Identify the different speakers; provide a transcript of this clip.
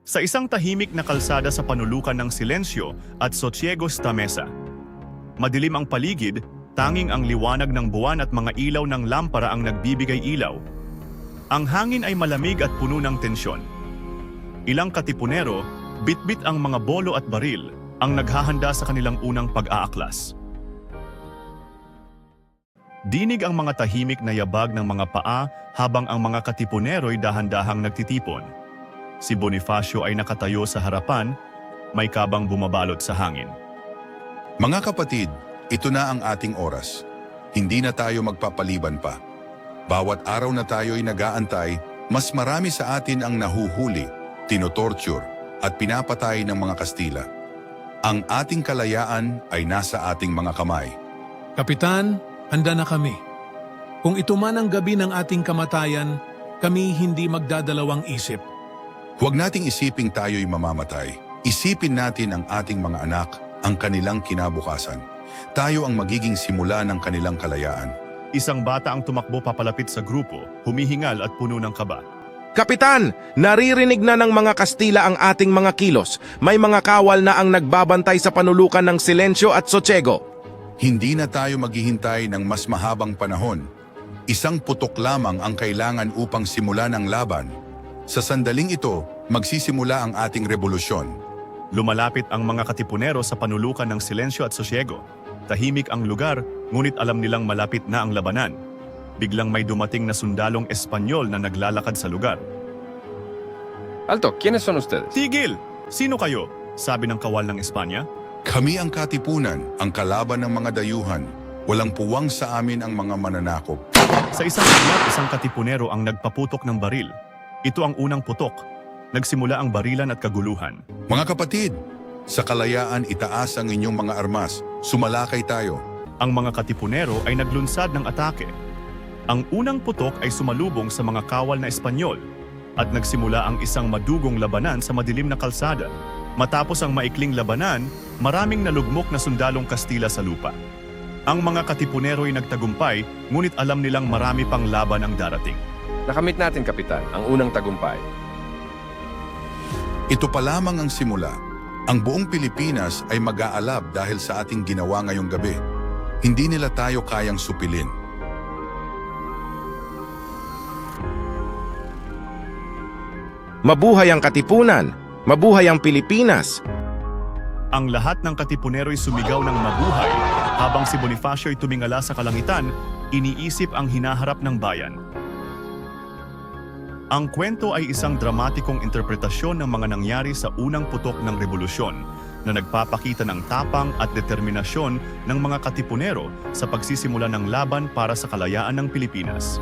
Speaker 1: Sa isang tahimik na kalsada sa panulukan ng Silencio at Sosiegos Tamesa. Madilim ang paligid, tanging ang liwanag ng buwan at mga ilaw ng lampara ang nagbibigay ilaw. Ang hangin ay malamig at puno ng tensyon. Ilang katipunero, bitbit ang mga bolo at baril, ang naghahanda sa kanilang unang pag-aaklas. Dinig ang mga tahimik na yabag ng mga paa habang ang mga katipunero'y dahan-dahang nagtitipon. Si Bonifacio ay nakatayo sa harapan, may kabang bumabalot sa hangin.
Speaker 2: Mga kapatid, ito na ang ating oras. Hindi na tayo magpapaliban pa. Bawat araw na tayo'y nag-aantay, mas marami sa atin ang nahuhuli, tinotorture, at pinapatay ng mga Kastila. Ang ating kalayaan ay nasa ating mga kamay.
Speaker 3: Kapitan, handa na kami. Kung ito man ang gabi ng ating kamatayan, kami hindi magdadalawang isip.
Speaker 2: Huwag nating isiping tayo'y mamamatay. Isipin natin ang ating mga anak, ang kanilang kinabukasan. Tayo ang magiging simula ng kanilang kalayaan.
Speaker 1: Isang bata ang tumakbo papalapit sa grupo, humihingal at puno ng kaba.
Speaker 4: Kapitan, naririnig na ng mga Kastila ang ating mga kilos. May mga kawal na ang nagbabantay sa panulukan ng Silencio at Sosiego.
Speaker 2: Hindi na tayo maghihintay ng mas mahabang panahon. Isang putok lamang ang kailangan upang simulan ang laban. Sa sandaling ito, magsisimula ang ating revolusyon.
Speaker 1: Lumalapit ang mga katipunero sa panulukan ng Silencio at Sosiego. Tahimik ang lugar, ngunit alam nilang malapit na ang labanan. Biglang may dumating na sundalong Espanyol na naglalakad sa lugar.
Speaker 5: Alto, ¿quiénes son ustedes?
Speaker 1: Tigil! Sino kayo? Sabi ng kawal ng Espanya.
Speaker 2: Kami ang katipunan, ang kalaban ng mga dayuhan. Walang puwang sa amin ang mga mananakop.
Speaker 1: Sa isang aglat, isang katipunero ang nagpaputok ng baril. Ito ang unang putok. Nagsimula ang barilan at kaguluhan.
Speaker 2: Mga kapatid, sa kalayaan itaas ang inyong mga armas. Sumalakay tayo.
Speaker 1: Ang mga katipunero ay naglunsad ng atake. Ang unang putok ay sumalubong sa mga kawal na Espanyol at nagsimula ang isang madugong labanan sa madilim na kalsada. Matapos ang maikling labanan, maraming nalugmok na sundalong Kastila sa lupa. Ang mga katipunero ay nagtagumpay, ngunit alam nilang marami pang laban ang darating.
Speaker 5: Nakamit natin, Kapitan, ang unang tagumpay.
Speaker 2: Ito pa lamang ang simula. Ang buong Pilipinas ay mag-aalab dahil sa ating ginawa ngayong gabi. Hindi nila tayo kayang supilin.
Speaker 4: Mabuhay ang Katipunan! Mabuhay ang Pilipinas!
Speaker 1: Ang lahat ng katipunero'y sumigaw ng mabuhay habang si Bonifacio'y tumingala sa kalangitan, iniisip ang hinaharap ng bayan. Ang kwento ay isang dramatikong interpretasyon ng mga nangyari sa unang putok ng revolusyon na nagpapakita ng tapang at determinasyon ng mga katipunero sa pagsisimula ng laban para sa kalayaan ng Pilipinas.